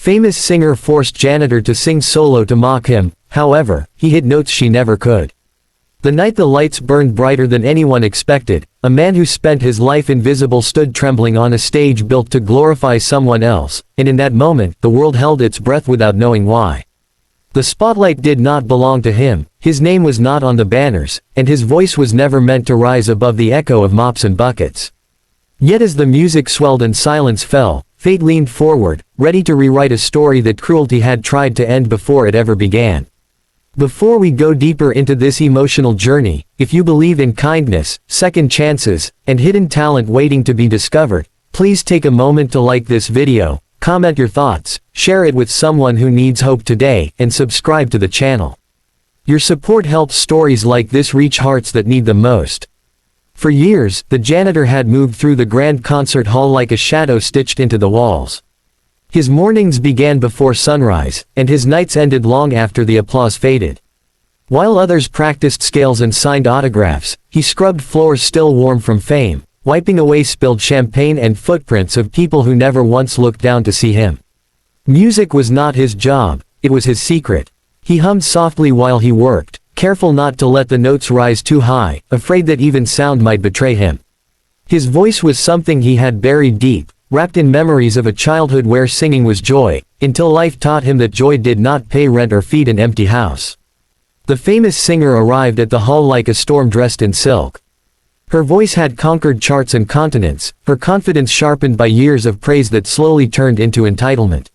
famous singer forced Janitor to sing solo to mock him. However, he hit notes she never could. The night the lights burned brighter than anyone expected, a man who spent his life invisible stood trembling on a stage built to glorify someone else, and in that moment, the world held its breath without knowing why. The spotlight did not belong to him, his name was not on the banners, and his voice was never meant to rise above the echo of mops and buckets. Yet as the music swelled and silence fell, fate leaned forward, ready to rewrite a story that cruelty had tried to end before it ever began. Before we go deeper into this emotional journey, if you believe in kindness, second chances, and hidden talent waiting to be discovered, please take a moment to like this video, comment your thoughts, share it with someone who needs hope today, and subscribe to the channel. Your support helps stories like this reach hearts that need them most. For years, the janitor had moved through the grand concert hall like a shadow stitched into the walls. His mornings began before sunrise, and his nights ended long after the applause faded. While others practiced scales and signed autographs, he scrubbed floors still warm from fame, wiping away spilled champagne and footprints of people who never once looked down to see him. Music was not his job, it was his secret. He hummed softly while he worked, careful not to let the notes rise too high, afraid that even sound might betray him. His voice was something he had buried deep, wrapped in memories of a childhood where singing was joy, until life taught him that joy did not pay rent or feed an empty house. The famous singer arrived at the hall like a storm dressed in silk. Her voice had conquered charts and continents, her confidence sharpened by years of praise that slowly turned into entitlement.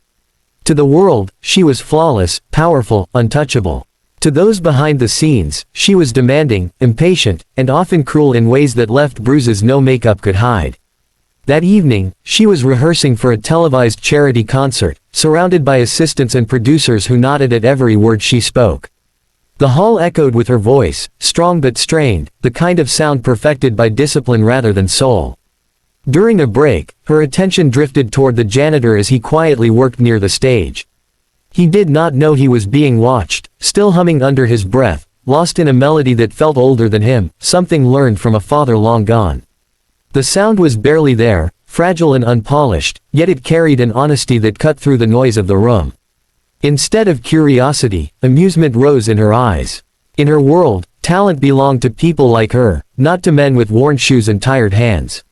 To the world, she was flawless, powerful, untouchable. To those behind the scenes, she was demanding, impatient, and often cruel in ways that left bruises no makeup could hide. That evening, she was rehearsing for a televised charity concert, surrounded by assistants and producers who nodded at every word she spoke. The hall echoed with her voice, strong but strained, the kind of sound perfected by discipline rather than soul. During a break, her attention drifted toward the janitor as he quietly worked near the stage. He did not know he was being watched, still humming under his breath, lost in a melody that felt older than him, something learned from a father long gone. The sound was barely there, fragile and unpolished, yet it carried an honesty that cut through the noise of the room. Instead of curiosity, amusement rose in her eyes. In her world, talent belonged to people like her, not to men with worn shoes and tired hands.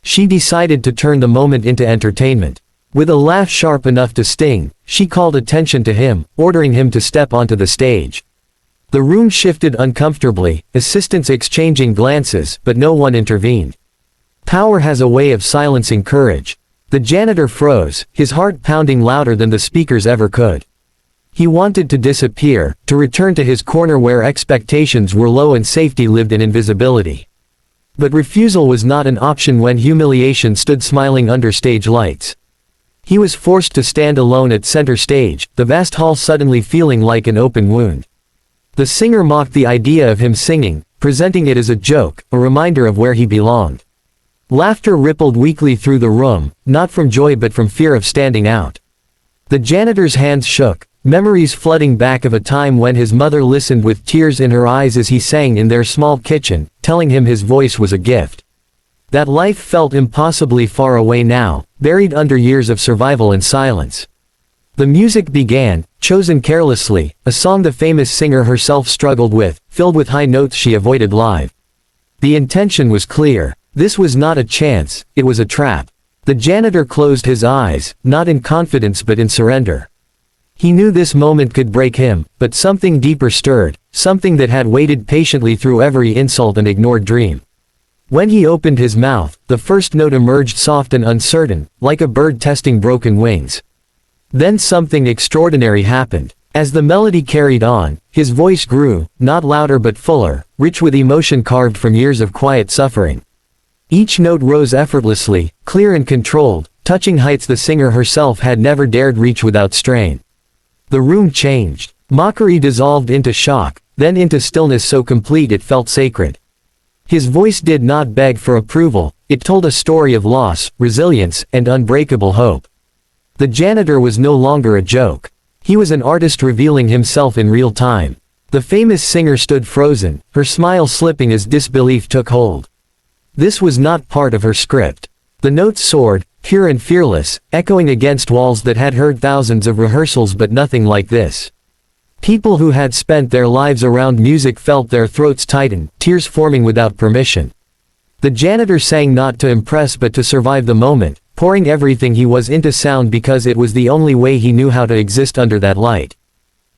She decided to turn the moment into entertainment. With a laugh sharp enough to sting, she called attention to him, ordering him to step onto the stage. The room shifted uncomfortably, assistants exchanging glances, but no one intervened. Power has a way of silencing courage. The janitor froze, his heart pounding louder than the speakers ever could. He wanted to disappear, to return to his corner where expectations were low and safety lived in invisibility. But refusal was not an option when humiliation stood smiling under stage lights. He was forced to stand alone at center stage, the vast hall suddenly feeling like an open wound. The singer mocked the idea of him singing, presenting it as a joke, a reminder of where he belonged. Laughter rippled weakly through the room, not from joy but from fear of standing out. The janitor's hands shook, memories flooding back of a time when his mother listened with tears in her eyes as he sang in their small kitchen, telling him his voice was a gift. That life felt impossibly far away now, buried under years of survival and silence. The music began, chosen carelessly, a song the famous singer herself struggled with, filled with high notes she avoided live. The intention was clear. This was not a chance, it was a trap. The janitor closed his eyes, not in confidence but in surrender. He knew this moment could break him, but something deeper stirred, something that had waited patiently through every insult and ignored dream. When he opened his mouth, the first note emerged soft and uncertain, like a bird testing broken wings. Then something extraordinary happened. As the melody carried on, his voice grew, not louder but fuller, rich with emotion carved from years of quiet suffering. Each note rose effortlessly, clear and controlled, touching heights the singer herself had never dared reach without strain. The room changed. Mockery dissolved into shock, then into stillness so complete it felt sacred. His voice did not beg for approval, it told a story of loss, resilience, and unbreakable hope. The janitor was no longer a joke. He was an artist revealing himself in real time. The famous singer stood frozen, her smile slipping as disbelief took hold. This was not part of her script. The notes soared, pure and fearless, echoing against walls that had heard thousands of rehearsals but nothing like this. People who had spent their lives around music felt their throats tighten, tears forming without permission. The janitor sang not to impress but to survive the moment, pouring everything he was into sound because it was the only way he knew how to exist under that light.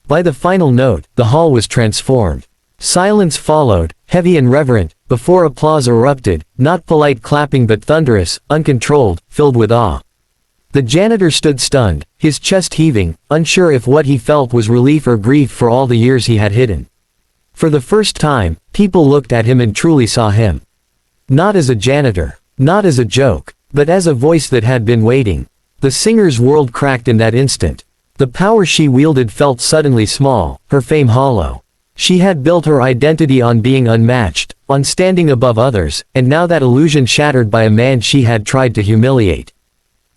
By the final note, the hall was transformed. Silence followed, heavy and reverent, before applause erupted, not polite clapping but thunderous, uncontrolled, filled with awe. The janitor stood stunned, his chest heaving, unsure if what he felt was relief or grief for all the years he had hidden. For the first time, people looked at him and truly saw him. Not as a janitor, not as a joke, but as a voice that had been waiting. The singer's world cracked in that instant. The power she wielded felt suddenly small, her fame hollow. She had built her identity on being unmatched, on standing above others, and now that illusion shattered by a man she had tried to humiliate.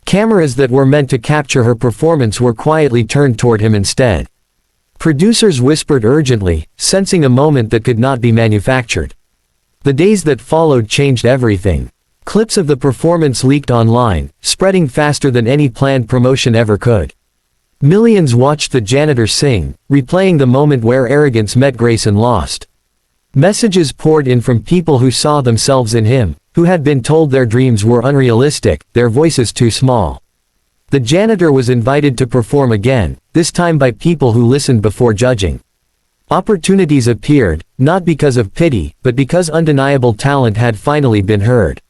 Cameras that were meant to capture her performance were quietly turned toward him instead. Producers whispered urgently, sensing a moment that could not be manufactured. The days that followed changed everything. Clips of the performance leaked online, spreading faster than any planned promotion ever could. Millions watched the janitor sing, replaying the moment where arrogance met grace and lost. Messages poured in from people who saw themselves in him, who had been told their dreams were unrealistic, their voices too small. The janitor was invited to perform again, this time by people who listened before judging. Opportunities appeared, not because of pity, but because undeniable talent had finally been heard.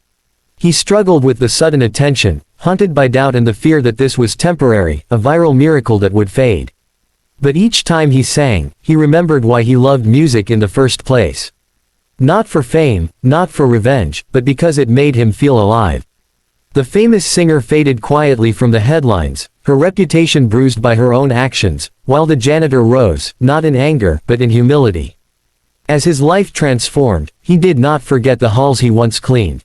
He struggled with the sudden attention, haunted by doubt and the fear that this was temporary, a viral miracle that would fade. But each time he sang, he remembered why he loved music in the first place. Not for fame, not for revenge, but because it made him feel alive. The famous singer faded quietly from the headlines, her reputation bruised by her own actions, while the janitor rose, not in anger, but in humility. As his life transformed, he did not forget the halls he once cleaned.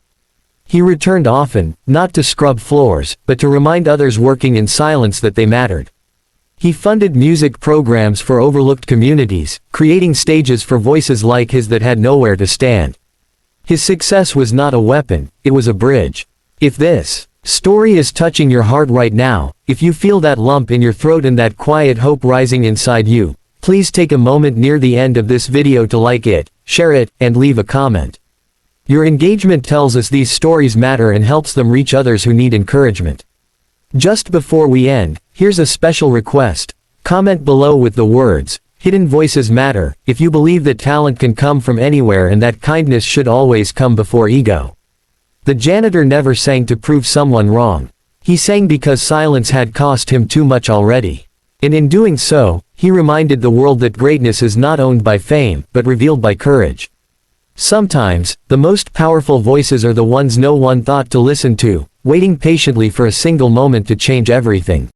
He returned often, not to scrub floors, but to remind others working in silence that they mattered. He funded music programs for overlooked communities, creating stages for voices like his that had nowhere to stand. His success was not a weapon, it was a bridge. If this story is touching your heart right now, if you feel that lump in your throat and that quiet hope rising inside you, please take a moment near the end of this video to like it, share it, and leave a comment. Your engagement tells us these stories matter and helps them reach others who need encouragement. Just before we end, here's a special request. Comment below with the words, "Hidden voices matter," if you believe that talent can come from anywhere and that kindness should always come before ego. The janitor never sang to prove someone wrong. He sang because silence had cost him too much already. And in doing so, he reminded the world that greatness is not owned by fame, but revealed by courage. Sometimes, the most powerful voices are the ones no one thought to listen to, waiting patiently for a single moment to change everything.